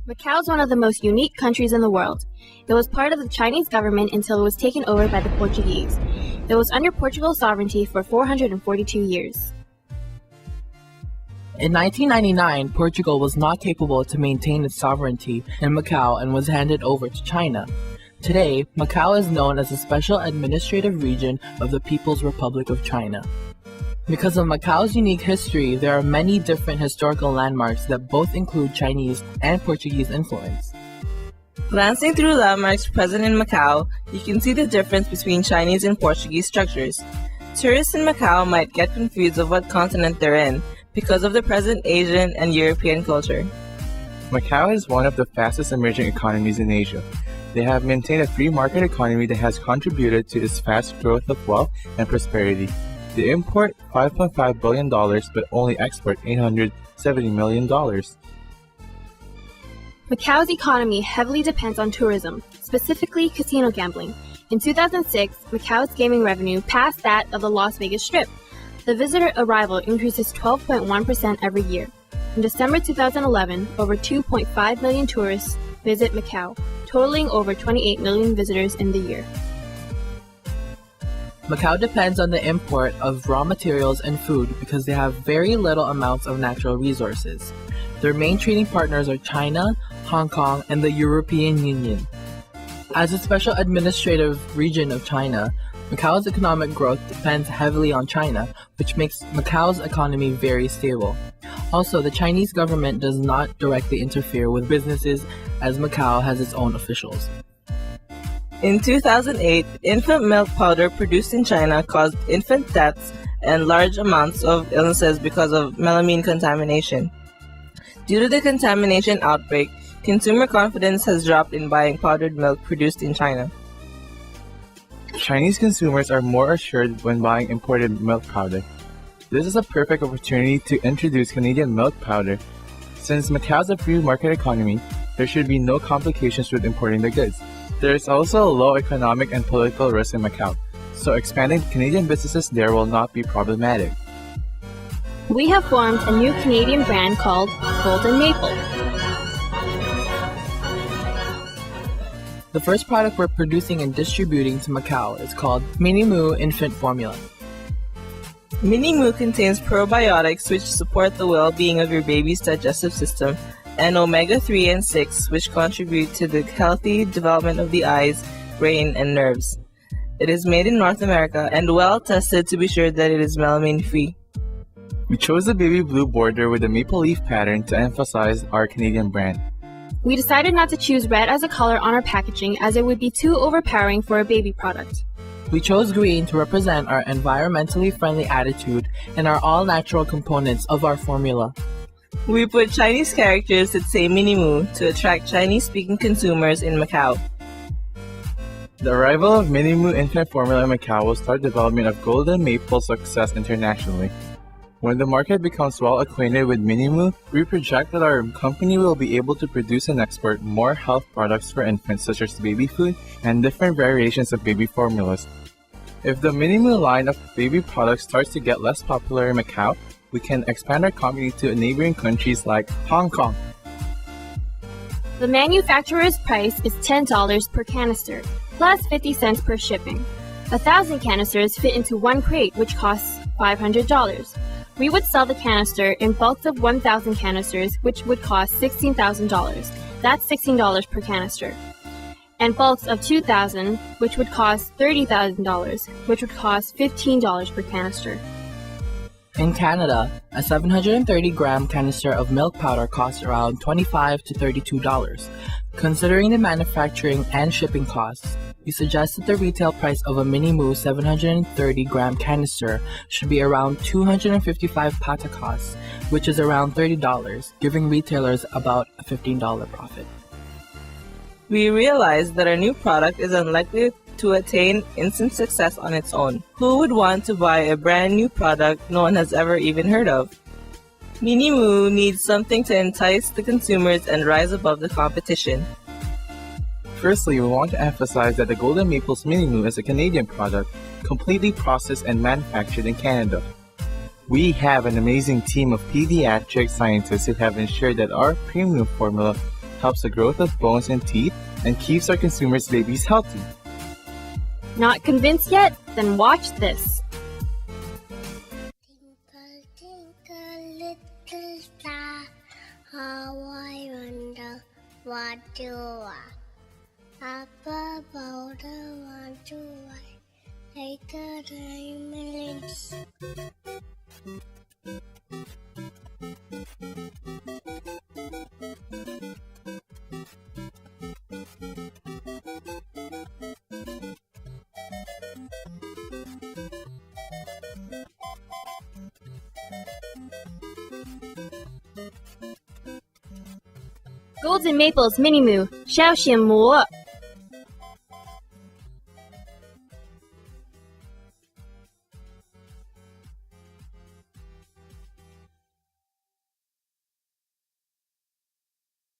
Macao is one of the most unique countries in the world. It was part of the Chinese government until it was taken over by the Portuguese. It was under Portugal's sovereignty for 442 years. In 1999, Portugal was not capable to maintain its sovereignty in Macau and was handed over to China. Today, Macau is known as a special administrative region of the People's Republic of China. Because of Macau's unique history, there are many different historical landmarks that both include Chinese and Portuguese influence. Glancing through landmarks present in Macau, you can see the difference between Chinese and Portuguese structures. Tourists in Macau might get confused of what continent they're in because of the present Asian and European culture. Macau is one of the fastest emerging economies in Asia. They have maintained a free market economy that has contributed to its fast growth of wealth and prosperity. They import $5.5 billion but only export $870 million. Macau's economy heavily depends on tourism, specifically casino gambling. In 2006, Macau's gaming revenue passed that of the Las Vegas Strip. The visitor arrival increases 12.1% every year. In December 2011, over 2.5 million tourists visit Macau, totaling over 28 million visitors in the year. Macau depends on the import of raw materials and food because they have very little amounts of natural resources. Their main trading partners are China, Hong Kong, and the European Union. As a special administrative region of China, Macau's economic growth depends heavily on China, which makes Macau's economy very stable. Also, the Chinese government does not directly interfere with businesses as Macau has its own officials. In 2008, infant milk powder produced in China caused infant deaths and large amounts of illnesses because of melamine contamination. Due to the contamination outbreak, consumer confidence has dropped in buying powdered milk produced in China. Chinese consumers are more assured when buying imported milk powder. This is a perfect opportunity to introduce Canadian milk powder. Since Macau is a free market economy, there should be no complications with importing the goods. There is also a low economic and political risk in Macau, so expanding Canadian businesses there will not be problematic. We have formed a new Canadian brand called Golden Maple. The first product we're producing and distributing to Macau is called Mini Moo Infant Formula. Mini Moo contains probiotics which support the well-being of your baby's digestive system and omega-3 and 6 which contribute to the healthy development of the eyes, brain, and nerves. It is made in North America and well tested to be sure that it is melamine-free. We chose the baby blue border with a maple leaf pattern to emphasize our Canadian brand. We decided not to choose red as a color on our packaging as it would be too overpowering for a baby product. We chose green to represent our environmentally friendly attitude and our all-natural components of our formula. We put Chinese characters that say Mini Moo to attract Chinese-speaking consumers in Macau. The arrival of Mini Moo infant formula in Macau will start development of Golden Maple's success internationally. When the market becomes well acquainted with Mini Moo, we project that our company will be able to produce and export more health products for infants such as baby food and different variations of baby formulas. If the Mini Moo line of baby products starts to get less popular in Macau, we can expand our company to neighboring countries like Hong Kong. The manufacturer's price is $10 per canister, plus 50 cents per shipping. 1,000 canisters fit into one crate, which costs $500. We would sell the canister in bulks of 1,000 canisters, which would cost $16,000. That's $16 per canister. And bulks of 2,000, which would cost $30,000, which would cost $15 per canister. In Canada, a 730-gram canister of milk powder costs around $25 to $32. Considering the manufacturing and shipping costs, we suggest that the retail price of a Mini Moo 730-gram canister should be around 255 patakas, which is around $30, giving retailers about a $15 profit. We realized that our new product is unlikely to attain instant success on its own. Who would want to buy a brand new product no one has ever even heard of? Mini Moo needs something to entice the consumers and rise above the competition. Firstly, we want to emphasize that the Golden Maple's Mini Moo is a Canadian product, completely processed and manufactured in Canada. We have an amazing team of pediatric scientists who have ensured that our premium formula helps the growth of bones and teeth, and keeps our consumers' babies healthy. Not convinced yet? Then watch this. Twinkle, twinkle, little star, how I wonder what you are. Up above the one to like the diamonds. Golden Maple's Mini Moo, 消显魔